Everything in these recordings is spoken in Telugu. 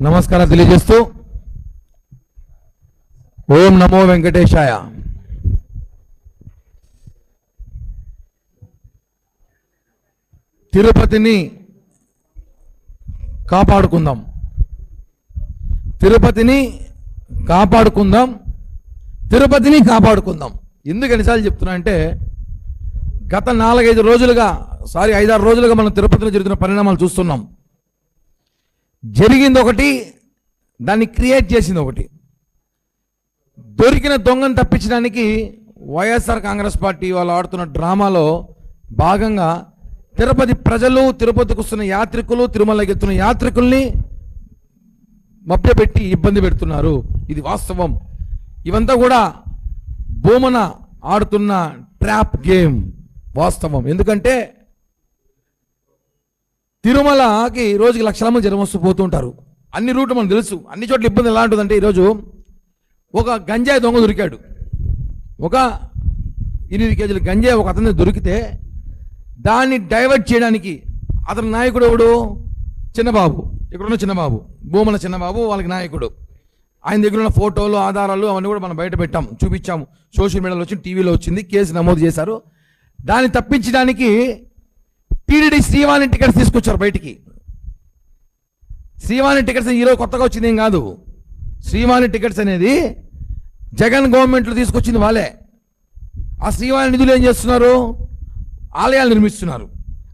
నమస్కారం తెలియజేస్తూ ఓం నమో వెంకటేశాయ. తిరుపతిని కాపాడుకుందాం, తిరుపతిని కాపాడుకుందాం, తిరుపతిని కాపాడుకుందాం. ఎందుకు ఎన్నిసార్లు చెప్తున్నా అంటే గత 4-5 రోజులుగా 5-6 రోజులుగా మనం తిరుపతిలో జరుగుతున్న పరిణామాలు చూస్తున్నాం. జరిగింది ఒకటి, దాన్ని క్రియేట్ చేసింది ఒకటి. దొరికిన దొంగను తప్పించడానికి వైఎస్ఆర్ కాంగ్రెస్ పార్టీ వాళ్ళు ఆడుతున్న డ్రామాలో భాగంగా తిరుపతి ప్రజలు, తిరుపతికి వస్తున్న యాత్రికులు, తిరుమలకి ఎత్తున్న యాత్రికుల్ని మభ్యపెట్టి ఇబ్బంది పెడుతున్నారు. ఇది వాస్తవం. ఇవంతా కూడా భూమన ఆడుతున్న ట్రాప్ గేమ్ వాస్తవం. ఎందుకంటే తిరుమలకి రోజుకి లక్షల మంది జనం వస్తూ పోతుంటారు. అన్ని రూట్లు మనకు తెలుసు. అన్ని చోట్ల ఇబ్బంది ఎలా ఉంటుందంటే ఈరోజు ఒక గంజాయి దొంగ దొరికాడు. ఒక 8 కేజీల గంజాయి ఒక అతని దొరికితే దాన్ని డైవర్ట్ చేయడానికి అతని నాయకుడు ఎవడు? చిన్నబాబు. ఇక్కడున్న చిన్నబాబు, భూమన చిన్నబాబు వాళ్ళకి నాయకుడు. ఆయన దగ్గర ఉన్న ఫోటోలు, ఆధారాలు అవన్నీ కూడా మనం బయట పెట్టాం, చూపించాము. సోషల్ మీడియాలో వచ్చింది, టీవీలో వచ్చింది, కేసు నమోదు చేశారు. దాన్ని తప్పించడానికి టీడీడీ శ్రీవాణి టికెట్స్ తీసుకొచ్చారు బయటికి. శ్రీవాణి టికెట్స్ ఈరోజు కొత్తగా వచ్చింది ఏం కాదు. శ్రీవాణి టికెట్స్ అనేది జగన్ గవర్నమెంట్లో తీసుకొచ్చింది వాళ్ళే. ఆ శ్రీవాణి నిధులు ఏం చేస్తున్నారు? ఆలయాలు నిర్మిస్తున్నారు.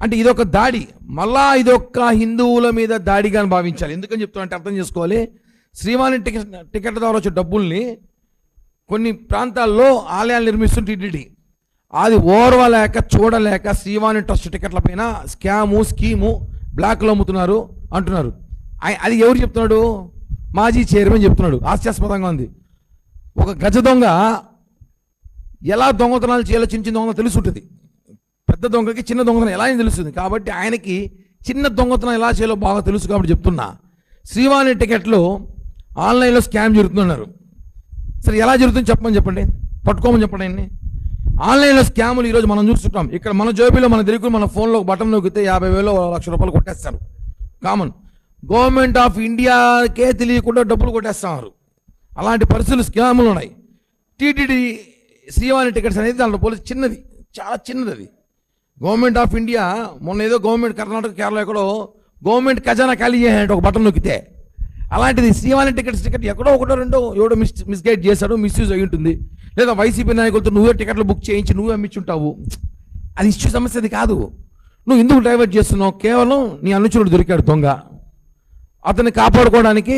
అంటే ఇదొక దాడి, మళ్ళా ఇదొక హిందువుల మీద దాడిగా భావించాలి. ఎందుకని చెప్తున్నా అంటే అర్థం చేసుకోవాలి. శ్రీవాణి టికెట్ ద్వారా వచ్చే డబ్బుల్ని కొన్ని ప్రాంతాల్లో ఆలయాలు నిర్మిస్తుంది టీటీడీ. అది ఓర్వలేక చూడలేక శ్రీవాణి ట్రస్ట్ టికెట్ల పైన స్కీము బ్లాక్లో అమ్ముతున్నారు అంటున్నారు. అది ఎవరు చెప్తున్నాడు? మాజీ చైర్మన్ చెప్తున్నాడు. హాస్యాస్పదంగా ఉంది. ఒక గజ దొంగ ఎలా దొంగతనాలు చేయాలో చిన్న చిన్న దొంగ తెలుసుంటుంది. పెద్ద దొంగకి చిన్న దొంగతనం ఎలా అని తెలుస్తుంది. కాబట్టి ఆయనకి చిన్న దొంగతనం ఎలా చేయాలో బాగా తెలుసు. కాబట్టి చెప్తున్నా, శ్రీవాణి టికెట్లు ఆన్లైన్లో స్కామ్ జరుగుతున్నారు. సరే ఎలా జరుగుతుంది చెప్పండి, పట్టుకోమని చెప్పండి. ఆన్లైన్లో స్కాములు ఈరోజు మనం చూస్తుంటాం. ఇక్కడ మన జోబీలో మన దగ్గర మన ఫోన్లో బటన్ నొక్కితే 50,000 1,00,000 కొట్టేస్తారు. కామన్. గవర్నమెంట్ ఆఫ్ ఇండియాకే తెలియకుండా డబ్బులు కొట్టేస్తున్నారు. అలాంటి పరిస్థితులు, స్కాములు ఉన్నాయి. టీటీడీ శ్రీవాణి టికెట్స్ అనేది దాంట్లో పోలీసు చిన్నది, చాలా చిన్నది. అది గవర్నమెంట్ ఆఫ్ ఇండియా మొన్న ఏదో గవర్నమెంట్ కర్ణాటక, కేరళ ఎక్కడో గవర్నమెంట్ ఖజానా ఖాళీ చేయాలంటే ఒక బటన్ నొక్కితే. అలాంటిది శ్రీవాణి టికెట్ ఎక్కడో ఒకటో రెండో ఎవడో మిస్గైడ్ చేశాడు, మిస్యూజ్ అయి ఉంటుంది. లేదా వైసీపీ నాయకులతో నువ్వే టికెట్లు బుక్ చేయించి నువ్వే అమ్మించుంటావు. అది ఇష్యూ, సమస్య అది కాదు. నువ్వు ఎందుకు డైవర్ట్ చేస్తున్నావు? కేవలం నీ అనుచరుడు దొరికాడు దొంగ, అతన్ని కాపాడుకోవడానికి,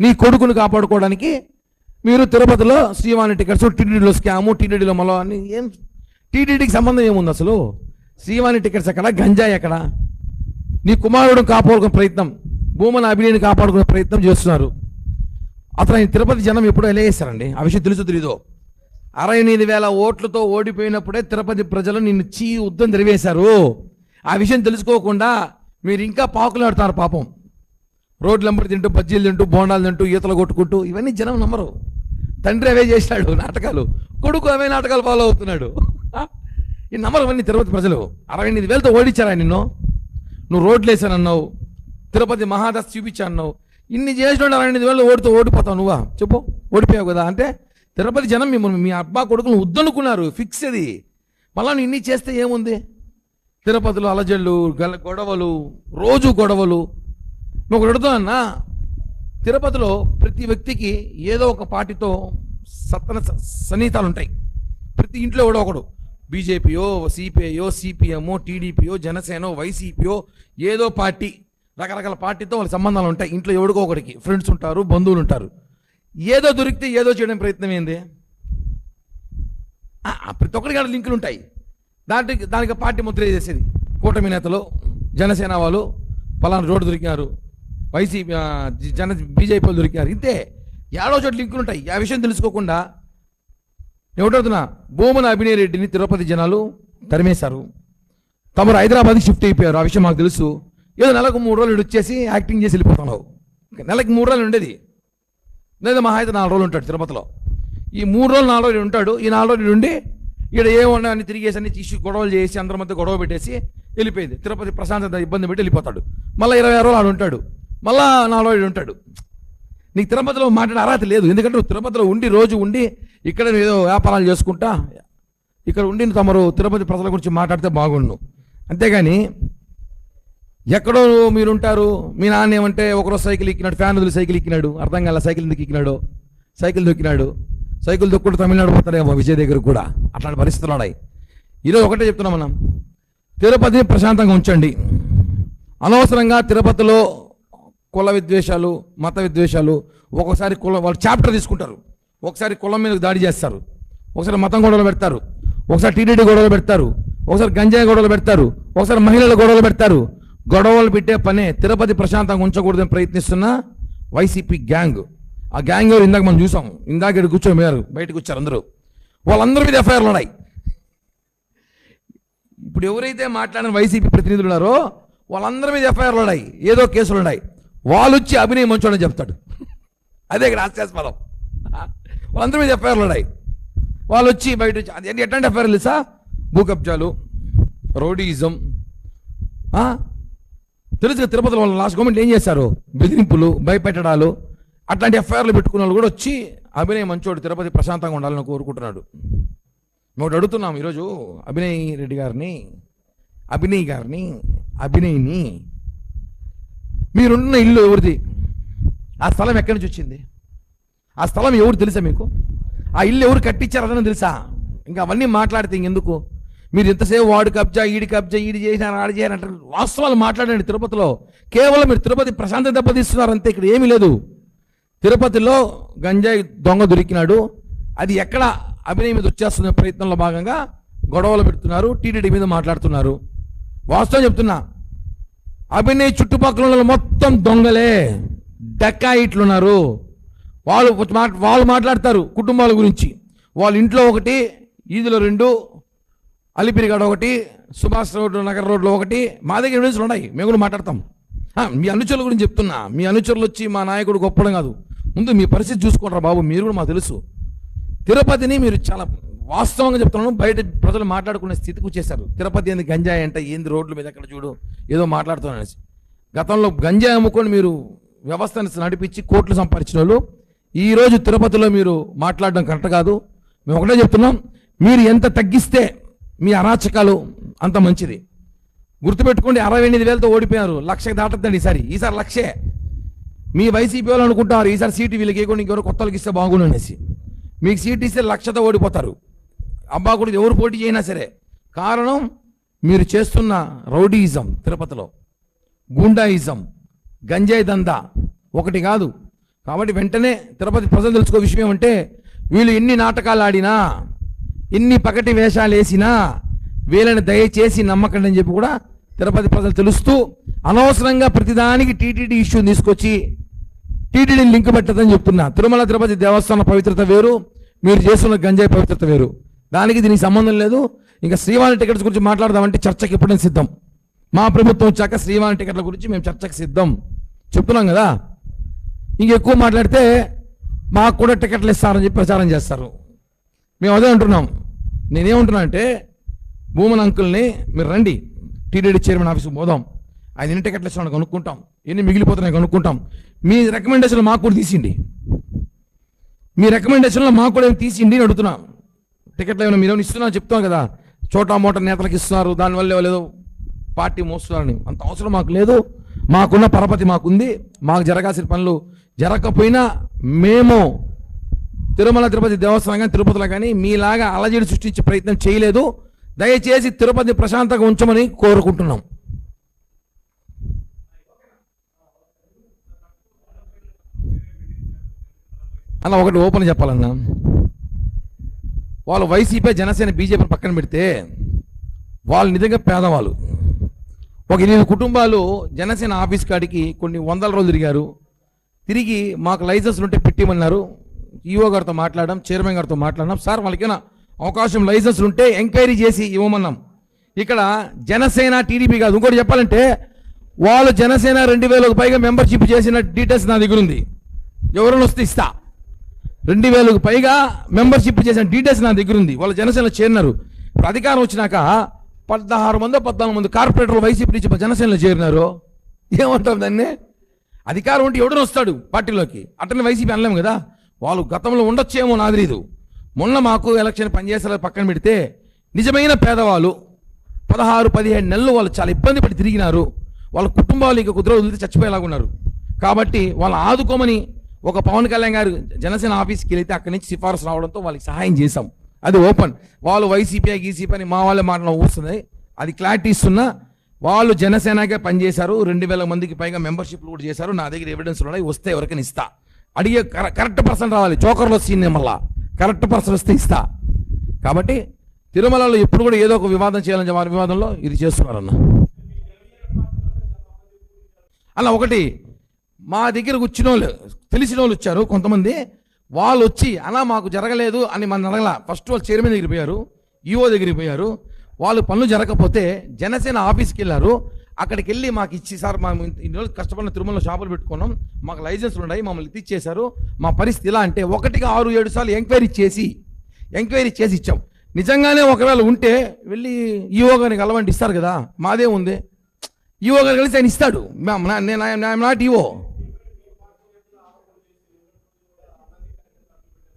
నీ కొడుకుని కాపాడుకోవడానికి మీరు తిరుపతిలో శ్రీవాణి టికెట్స్, టీటీడీలో స్కాము, టీటీడీలో మళ్ళీ అని. ఏం టీటీడీకి సంబంధం ఏముంది అసలు? శ్రీవాణి టికెట్స్ ఎక్కడ, గంజాయి ఎక్కడ? నీ కుమారుడు కాపాడుకునే ప్రయత్నం, భూమన అభినయని కాపాడుకునే ప్రయత్నం చేస్తున్నారు. అతను తిరుపతి జనం ఎప్పుడో ఎలా చేశారండి? ఆ విషయం తెలీదో. 68,000 ఓట్లతో ఓడిపోయినప్పుడే తిరుపతి ప్రజలు నిన్ను ఉద్దం తెరివేశారు. ఆ విషయం తెలుసుకోకుండా మీరు ఇంకా పాకులాడుతారు. పాపం రోడ్లు వెంబడి తింటూ, బజ్జీలు తింటూ, బోండాలు తింటూ, ఈతలు కొట్టుకుంటూ. ఇవన్నీ జనం నమ్మరు. తండ్రి అవే చేశాడు నాటకాలు, కొడుకు అవే నాటకాలు ఫాలో అవుతున్నాడు. ఈ నమ్మరు అవన్నీ తిరుపతి ప్రజలు. 68,000తో ఓడించారా నిన్ను? నువ్వు రోడ్లు వేసానన్నావు, తిరుపతి మహాదశ చూపించాన్నావు. ఇన్ని చేసిన 68,000 ఓడిపోతావు నువ్వా? చెప్పు. ఓడిపోయావు కదా. అంటే తిరుపతి జనం మిమ్మల్ని, మీ అబ్బా కొడుకులు వద్దనుకున్నారు. ఫిక్స్ అది. మళ్ళా నువ్వు ఇన్ని చేస్తే ఏముంది? తిరుపతిలో అలజళ్ళు, గొడవలు, రోజు గొడవలు. నువ్వు అడుగుతున్నా, తిరుపతిలో ప్రతి వ్యక్తికి ఏదో ఒక పార్టీతో సన్నిహితాలు ఉంటాయి. ప్రతి ఇంట్లో ఎవడో ఒకడు, బీజేపీయో, సిపిఐయో, సిపిఎంఓ, టీడీపీయో, జనసేనో, వైసీపీయో, ఏదో పార్టీ, రకరకాల పార్టీతో వాళ్ళ సంబంధాలు ఉంటాయి. ఇంట్లో ఎవడికో ఒకడికి ఫ్రెండ్స్ ఉంటారు, బంధువులు ఉంటారు. ఏదో దొరికితే ఏదో చేయడం ప్రయత్నం ఏంది? ప్రతి ఒక్కరికి అక్కడ లింకులు ఉంటాయి. దానికి పార్టీ ముద్ర చేసేది. కూటమి నేతలు, జనసేన వాళ్ళు పలానా రోడ్డు దొరికారు, వైసీపీ బీజేపీ వాళ్ళు దొరికారు. ఇంతే. ఏడో చోట లింకులు ఉంటాయి. ఆ విషయం తెలుసుకోకుండా ఏమిటవుతున్నా, భూమన అభినయ రెడ్డిని తిరుపతి జనాలు తరిమేశారు. తమరు హైదరాబాద్కి షిఫ్ట్ అయిపోయారు. ఆ విషయం మాకు తెలుసు. ఏదో నెలకు 3 రోజులు వచ్చేసి యాక్టింగ్ చేసి వెళ్ళిపోతున్నావు. నెలకి 3 రోజులు ఉండేది, లేదా మహా అయితే 4 రోజులు ఉంటాడు తిరుపతిలో. ఈ 3 రోజులు 4 రోజులు ఉంటాడు. ఈ 4 రోజులు ఉండి ఇక్కడ ఏమన్నా అన్ని తిరిగేసి అన్ని తీసి గొడవలు చేసి అందరి మధ్య గొడవ పెట్టేసి వెళ్ళిపోయింది. తిరుపతి ప్రశాంతత ఇబ్బంది పెట్టి వెళ్ళిపోతాడు. మళ్ళీ 26 రోజులు ఆడు ఉంటాడు, మళ్ళా 4 రోజులు ఉంటాడు. నీకు తిరుపతిలో మాట్లాడే అర్హత లేదు. ఎందుకంటే నువ్వు తిరుపతిలో ఉండి రోజు ఉండి ఇక్కడ ఏదో వ్యాపారాలు చేసుకుంటా ఇక్కడ ఉండి తమరు తిరుపతి ప్రజల గురించి మాట్లాడితే బాగుండు. అంతేగాని ఎక్కడో మీరుంటారు. మీ నాన్న ఏమంటే ఒకరోజు సైకిల్ ఎక్కినాడు, ఫ్యాన్ వదిలి సైకిల్ ఎక్కినాడు, అర్థం కాల సైకిల్ ఎందుకు ఎక్కినాడు, సైకిల్ దొక్కినాడు, సైకిల్ దొక్కుంటూ తమిళనాడు పోతాడేమో విజయ్ దగ్గర కూడా. అట్లాంటి పరిస్థితులు ఉన్నాయి. ఈరోజు ఒకటే చెప్తున్నాం, మనం తిరుపతిని ప్రశాంతంగా ఉంచండి. అనవసరంగా తిరుపతిలో కుల విద్వేషాలు, మత విద్వేషాలు, ఒక్కొక్కసారి వాళ్ళు చాప్టర్ తీసుకుంటారు, ఒకసారి కులం మీద దాడి చేస్తారు, ఒకసారి మతం గొడవలు పెడతారు, ఒకసారి టీడీడీ గొడవలు పెడతారు, ఒకసారి గంజాయి గొడవలు పెడతారు, ఒకసారి మహిళల గొడవలు పెడతారు. గొడవలు పెట్టే పనే తిరుపతి ప్రశాంతంగా ఉంచకూడదని ప్రయత్నిస్తున్న వైసీపీ గ్యాంగ్. ఆ గ్యాంగ్ ఎవరు ఇందాక మనం చూసాం. ఇందాక ఇక్కడ కూర్చోమయ్యారు, బయటకు వచ్చారు అందరూ. వాళ్ళందరి మీద ఎఫ్ఐఆర్లు ఉన్నాయి. ఇప్పుడు ఎవరైతే మాట్లాడిన వైసీపీ ప్రతినిధులు ఉన్నారో వాళ్ళందరి మీద ఎఫ్ఐఆర్లు ఉన్నాయి, ఏదో కేసులు ఉన్నాయి. వాళ్ళు వచ్చి అభినయ్ మంచోడని చెప్తాడు. అదే ఇక్కడ హాస్యాస్పదం. వాళ్ళందరి మీద ఎఫ్ఐఆర్లు ఉన్నాయి. వాళ్ళు వచ్చి బయట వచ్చి అది ఎట్లాంటి ఎఫ్ఐఆర్లు తెలుసా? భూ కబ్జాలు, రౌడీయిజం. తెలుసు తిరుపతిలో వాళ్ళు లాస్ట్ గవర్నమెంట్ ఏం చేశారు? బెదిరింపులు, భయపెట్టడాలు, అట్లాంటి ఎఫ్ఐఆర్లు పెట్టుకున్న వాళ్ళు కూడా వచ్చి అభినయ్ మంచోడు, తిరుపతి ప్రశాంతంగా ఉండాలని కోరుకుంటున్నాడు. ఒకటి అడుగుతున్నాం ఈరోజు అభినయ్ గారిని, మీరున్న ఇల్లు ఎవరిది? ఆ స్థలం ఎక్కడి నుంచి వచ్చింది? ఆ స్థలం ఎవరు తెలుసా మీకు? ఆ ఇల్లు ఎవరు కట్టించారు అదని తెలుసా? ఇంకా అవన్నీ మాట్లాడితే ఇంకెందుకు? మీరు ఎంతసేపు వాడు కబ్జా, ఈడి చేసినారు, ఆడి చేయాలంటారు. వాస్తవాలు మాట్లాడండి. తిరుపతిలో కేవలం మీరు తిరుపతి ప్రశాంతత దెబ్బతీస్తున్నారు అంతే, ఇక్కడ ఏమీ లేదు. తిరుపతిలో గంజాయి దొంగ దొరికినాడు, అది ఎక్కడ అభినయ్ మీద వచ్చేస్తున్న ప్రయత్నంలో భాగంగా గొడవలు పెడుతున్నారు, టీటీడీ మీద మాట్లాడుతున్నారు. వాస్తవం చెప్తున్నా, అభినయ్ చుట్టుపక్కల మొత్తం దొంగలే, డకాయిట్లున్నారు. వాళ్ళు మాట్లాడతారు కుటుంబాల గురించి. వాళ్ళ ఇంట్లో ఒకటి, ఈదులో 2, అలిపిరిగడ ఒకటి, సుభాష్ రోడ్డు నగర్ రోడ్లో ఒకటి. మా దగ్గర ఎవిడెన్స్లు ఉన్నాయి, మేము కూడా మాట్లాడతాం. మీ అనుచరుల గురించి చెప్తున్నా. మీ అనుచరులు వచ్చి మా నాయకుడు గొప్పడం కాదు, ముందు మీ పరిస్థితి చూసుకుంటారా బాబు, మీరు కూడా మాకు తెలుసు. తిరుపతిని మీరు చాలా వాస్తవంగా చెప్తున్నాను, బయట ప్రజలు మాట్లాడుకునే స్థితికి వచ్చేసారు. తిరుపతి ఏంది గంజాయి అంటే ఏంది, రోడ్ల మీద ఎక్కడ చూడు ఏదో మాట్లాడుతున్నాను అనేసి. గతంలో గంజాయి అమ్ముకొని మీరు వ్యవస్థను నడిపించి కోట్లు సంపాదించిన వాళ్ళు ఈరోజు తిరుపతిలో మీరు మాట్లాడడం కరెక్ట్ కాదు. మేము ఒకటే చెప్తున్నాం, మీరు ఎంత తగ్గిస్తే మీ అరాచకాలు అంత మంచిది. గుర్తుపెట్టుకోండి, 68,000తో ఓడిపోయారు, 1,00,000 దాటద్దండి ఈసారి 1,00,000. మీ వైసీపీ వాళ్ళు అనుకుంటారు ఈసారి సీటు వీళ్ళకి ఇవ్వకుండా ఇంకెవరు కొత్త వాళ్ళకి ఇస్తే బాగుండు అనేసి. మీకు సీట్ ఇస్తే 1,00,000తో ఓడిపోతారు. అబ్బా కూడా ఎవరు పోటీ చేయినా సరే. కారణం మీరు చేస్తున్న రౌడీయిజం, తిరుపతిలో గూండాయిజం, గంజాయి దందా ఒకటి కాదు. కాబట్టి వెంటనే తిరుపతి ప్రజలు తెలుసుకో విషయం ఏమంటే, వీళ్ళు ఎన్ని నాటకాలు ఆడినా, ఎన్ని పకటి వేషాలు వేసినా వీళ్ళని దయచేసి నమ్మకండి అని చెప్పి కూడా తిరుపతి ప్రజలు తెలుస్తూ, అనవసరంగా ప్రతిదానికి టీటీడీ ఇష్యూ తీసుకొచ్చి టీటీడీని లింక్ పెట్టదని చెప్తున్నా. తిరుమల తిరుపతి దేవస్థానం పవిత్రత వేరు, మీరు చేస్తున్న గంజాయి పవిత్రత వేరు. దానికి దీనికి సంబంధం లేదు. ఇంకా శ్రీవాణి టికెట్స్ గురించి మాట్లాడదామంటే చర్చకి ఎప్పుడైనా సిద్ధం. మా ప్రభుత్వం వచ్చాక శ్రీవాణి టికెట్ల గురించి మేము చర్చకి సిద్ధం చెప్తున్నాం కదా. ఇంకెక్కువ మాట్లాడితే మాకు కూడా టికెట్లు ఇస్తారని చెప్పి ప్రచారం చేస్తారు. మేము అదే అంటున్నాం. నేనేమంటున్నా అంటే, భూమన్ అంకుల్ని మీరు రండి, టీటీడీ చైర్మన్ ఆఫీస్కి పోదాం, ఆయన ఎన్ని టికెట్లు ఇస్తున్నాడు కనుక్కుంటాం, ఎన్ని మిగిలిపోతున్నాయి కనుక్కుంటాం. మీ రికమెండేషన్లు మాకు కూడా తీసిండి, మీ రికమెండేషన్లో మాకు కూడా ఏమి తీసిండి అని అడుగుతున్నాం. టికెట్లు ఏమైనా మీరు ఇస్తున్నా చెప్తాం కదా, చోటా మోటా నేతలకు ఇస్తున్నారు, దానివల్ల లేదో పార్టీ మోస్తున్నారని. అంత అవసరం మాకు లేదు. మాకున్న పరపతి మాకుంది. మాకు జరగాల్సిన పనులు జరగకపోయినా మేము తిరుమల తిరుపతి దేవస్థానం కానీ తిరుపతిలో కానీ మీలాగా అలజడి సృష్టించే ప్రయత్నం చేయలేదు. దయచేసి తిరుపతి ప్రశాంతంగా ఉంచమని కోరుకుంటున్నాం. అలా ఒకటి ఓపెన్ చెప్పాలన్నా, వాళ్ళు వైసీపీ, జనసేన, బీజేపీ పక్కన పెడితే వాళ్ళు నిజంగా పేదవాళ్ళు. ఒక 8 కుటుంబాలు జనసేన ఆఫీస్ కాడికి కొన్ని వందల రోజులు తిరిగారు. తిరిగి మాకు లైసెన్స్లు ఉంటే పెట్టిమన్నారు. ఈఓ గారితో మాట్లాడడం, చైర్మన్ గారితో మాట్లాడడం, సార్ వాళ్ళకైనా అవకాశం లైసెన్స్లు ఉంటే ఎంక్వైరీ చేసి ఇవ్వమన్నాం. ఇక్కడ జనసేన, టీడీపీ కాదు. ఇంకోటి చెప్పాలంటే, వాళ్ళు జనసేన 2,000కు పైగా మెంబర్షిప్ చేసిన డీటెయిల్స్ నా దగ్గర ఉంది. ఎవరైనా వస్తే ఇస్తా. 2,000కు పైగా మెంబర్షిప్ చేసిన డీటెయిల్స్ నా దగ్గర ఉంది. వాళ్ళు జనసేనలో చేరినారు. ఇప్పుడు అధికారం వచ్చినాక 16 మంది 14 మంది కార్పొరేటర్లు వైసీపీ నుంచి జనసేనలో చేరినారు. ఏమంటాం దాన్ని? అధికారం ఉంటే ఎవడని వస్తాడు పార్టీలోకి, అట్టని వైసీపీ అనలేము కదా. వాళ్ళు గతంలో ఉండొచ్చేమో నాకు తెలియదు. మొన్న మాకు ఎలక్షన్ పనిచేసేలా పక్కన పెడితే నిజమైన పేదవాళ్ళు 16-17 నెలలు వాళ్ళు చాలా ఇబ్బంది పడి తిరిగినారు. వాళ్ళ కుటుంబాలు ఇక కుదిర వదిలితే చచ్చిపోయేలాగా ఉన్నారు. కాబట్టి వాళ్ళు ఆదుకోమని ఒక పవన్ కళ్యాణ్ గారు జనసేన ఆఫీస్కి వెళితే అక్కడి నుంచి సిఫారసు రావడంతో వాళ్ళకి సహాయం చేశాం. అది ఓపెన్. వాళ్ళు వైసీపీ గీసీపీ అని మా వాళ్ళే మాటలు వస్తుంది, అది క్లారిటీ ఇస్తున్నా. వాళ్ళు జనసేనకే పనిచేశారు, 2000 మందికి పైగా మెంబర్షిప్లు కూడా చేశారు. నా దగ్గర ఎవిడెన్స్ ఉన్నాయి, వస్తే ఎవరికైనా ఇస్తా. అడిగే కరెక్ట్ పర్సన్ రావాలి, చోకర్లో సీన్ మళ్ళా కరెక్ట్ పర్సన్ వస్తే ఇస్తా. కాబట్టి తిరుమలలో ఎప్పుడు కూడా ఏదో ఒక వివాదం చేయాలని వారి వివాదంలో ఇది చేస్తున్నారన్న. అలా ఒకటి మా దగ్గరకు వచ్చిన వాళ్ళు తెలిసిన వాళ్ళు వచ్చారు కొంతమంది. వాళ్ళు వచ్చి అలా మాకు జరగలేదు అని మన అడగల. ఫస్ట్ వాళ్ళు చైర్మన్ దగ్గరికి పోయారు, ఈఓ దగ్గరికి పోయారు. వాళ్ళు పనులు జరగకపోతే జనసేన ఆఫీస్కి వెళ్ళారు. అక్కడికి వెళ్ళి మాకు ఇచ్చి, సార్ మేము ఇన్ని రోజులు కష్టపడిన తిరుమలలో షాపులు పెట్టుకున్నాం, మాకు లైసెన్స్లు ఉన్నాయి, మమ్మల్ని ఇచ్చేశారు, మా పరిస్థితి ఇలా అంటే 1-6-7 సార్లు ఎంక్వైరీ చేసి ఇచ్చాం. నిజంగానే ఒకవేళ ఉంటే వెళ్ళి ఈఓ గారికి అలవంటి ఇస్తారు కదా, మాదే ఉంది. ఈఓ గారు కలిసి ఆయన ఇస్తాడు. నేను నాట్ ఈఓ.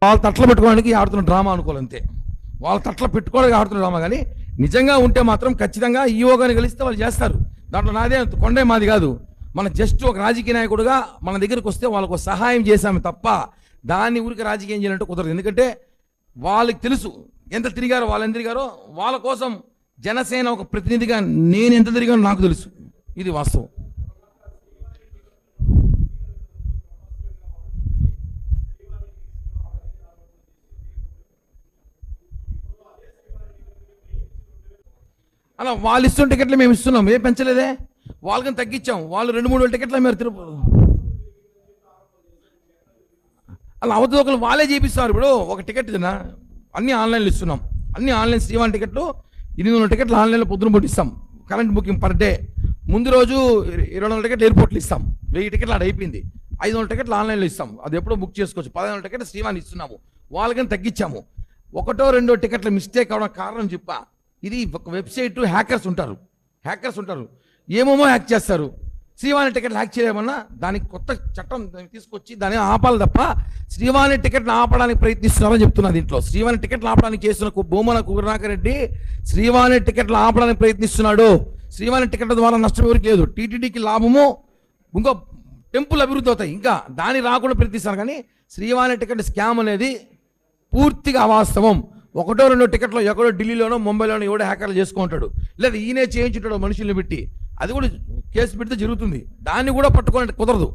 వాళ్ళ తట్ల పెట్టుకోవడానికి ఆడుతున్న డ్రామా అనుకోవాలంతే. వాళ్ళ తట్ల పెట్టుకోవడానికి ఆడుతున్న డ్రామా. కానీ నిజంగా ఉంటే మాత్రం ఖచ్చితంగా ఈఓ గారిని కలిస్తే వాళ్ళు చేస్తారు. దాంట్లో నాదే కొండే మాది కాదు. మన జస్ట్ ఒక రాజకీయ నాయకుడుగా మన దగ్గరికి వస్తే వాళ్ళకు సహాయం చేశాము తప్ప దాన్ని ఊరికి రాజకీయం చేయాలంటే కుదరదు. ఎందుకంటే వాళ్ళకి తెలుసు ఎంత తిరిగారో, వాళ్ళు ఎంత తిరిగారో. వాళ్ళ కోసం జనసేన ఒక ప్రతినిధిగా నేను ఎంత తిరిగానో నాకు తెలుసు. ఇది వాస్తవం. అలా వాళ్ళు ఇస్తున్న టికెట్లు మేము ఇస్తున్నాం, ఏం పెంచలేదే. వాళ్ళకని తగ్గించాం. వాళ్ళు 2-3 వేల టికెట్లు మీరు తిరుపతి అలా అవతల వాళ్ళే చేపిస్తారు. ఇప్పుడు ఒక టికెట్ తిన్నా అన్ని ఆన్లైన్లో ఇస్తున్నాం. అన్ని ఆన్లైన్ శ్రీవాణి టికెట్లు 800 టికెట్లు ఆన్లైన్లో పొద్దున పుట్టిస్తాం. Current booking per day. ముందు రోజు 200 టికెట్లు ఎయిర్పోర్ట్లు ఇస్తాం. 1000 టికెట్లు ఆడ అయిపోయింది. 500 టికెట్లు ఆన్లైన్లో ఇస్తాం. అది ఎప్పుడో బుక్ చేసుకోవచ్చు. 1500 టికెట్లు శ్రీవాణి ఇస్తున్నాము. వాళ్ళకని తగ్గించాము. 1-2 టికెట్ల మిస్టేక్ అవడం కారణం చెప్పా. ఇది ఒక వెబ్సైట్ హ్యాకర్స్ ఉంటారు, ఏమేమో హ్యాక్ చేస్తారు. శ్రీవాణి టికెట్లు హ్యాక్ చేయమన్నా దానికి కొత్త చట్టం తీసుకొచ్చి దాన్ని ఆపాలి తప్ప శ్రీవాణి టికెట్ను ఆపడానికి ప్రయత్నిస్తున్నారని చెప్తున్నా. దీంట్లో శ్రీవాణి టికెట్లు ఆపడానికి చేస్తున్న భూమన కుగనాకర్ రెడ్డి శ్రీవాణి టికెట్లు ఆపడానికి ప్రయత్నిస్తున్నాడు. శ్రీవాణి టికెట్ల ద్వారా నష్టం ఎవరికి లేదు. టీటీడీకి లాభము, ఇంకో టెంపుల్ అభివృద్ధి అవుతాయి. ఇంకా దాని రాకుండా ప్రయత్నిస్తారు. కానీ శ్రీవాణి టికెట్ స్కామ్ అనేది పూర్తిగా అవాస్తవం. 1-2 టికెట్లో ఎక్కడో ఢిల్లీలోనో ముంబైలోనో ఎవడో హ్యాకర్లు చేసుకుంటాడు, లేదా ఈయనే చేయించుంటాడు మనుషుల్ని పెట్టి. అది కూడా కేసు పెడితే జరుగుతుంది. దాన్ని కూడా పట్టుకోవాలంటే కుదరదు.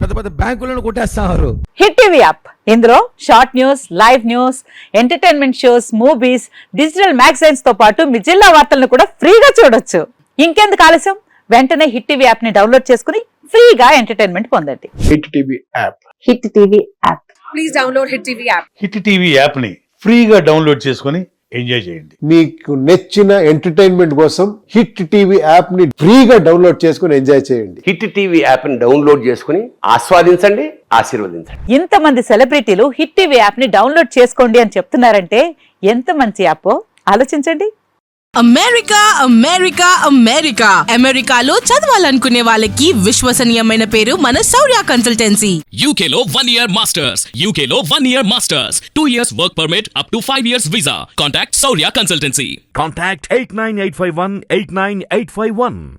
పెద్ద బ్యాంకులను కొట్టేస్తున్నారు. హిట్ టీవీ యాప్, ఇందులో short news, live news, entertainment shows, movies, digital magazines తో పాటు మీ జిల్లా వార్తలను కూడా ఫ్రీగా చూడొచ్చు. ఇంకెందుకు ఆలస్యం, వెంటనే హిట్ టీవీ యాప్ ని డౌన్లోడ్ చేసుకుని ఫ్రీగా ఎంటర్టైన్మెంట్ పొందండి. Hit TV app. Hit TV app. Please download hit TV app. Hit TV app ని ఫ్రీగా డౌన్లోడ్ చేసుకొని ఎంజాయ్ చేయండి. మీకు నచ్చిన ఎంటర్టైన్మెంట్ కోసం హిట్ టీవీ యాప్ ని ఫ్రీగా డౌన్లోడ్ చేసుకొని ఎంజాయ్ చేయండి. హిట్ టీవీ యాప్ ని డౌన్లోడ్ చేసుకుని ఆస్వాదించండి, ఆశీర్వదించండి. ఇంతమంది సెలబ్రిటీలు హిట్ టీవీ యాప్ ని డౌన్లోడ్ చేసుకోండి అని చెప్తున్నారంటే ఎంత మంచి యాప్ ఆలోచించండి. అమెరికా అమెరికాలో చదవాలనుకునే వాళ్ళకి విశ్వసనీయమైన పేరు మన శౌర్య కన్సల్టెన్సీ. UK లో 1 year masters, 2 years work permit up to 5 years visa. Contact Saurya Consultancy. Contact 89851 89851.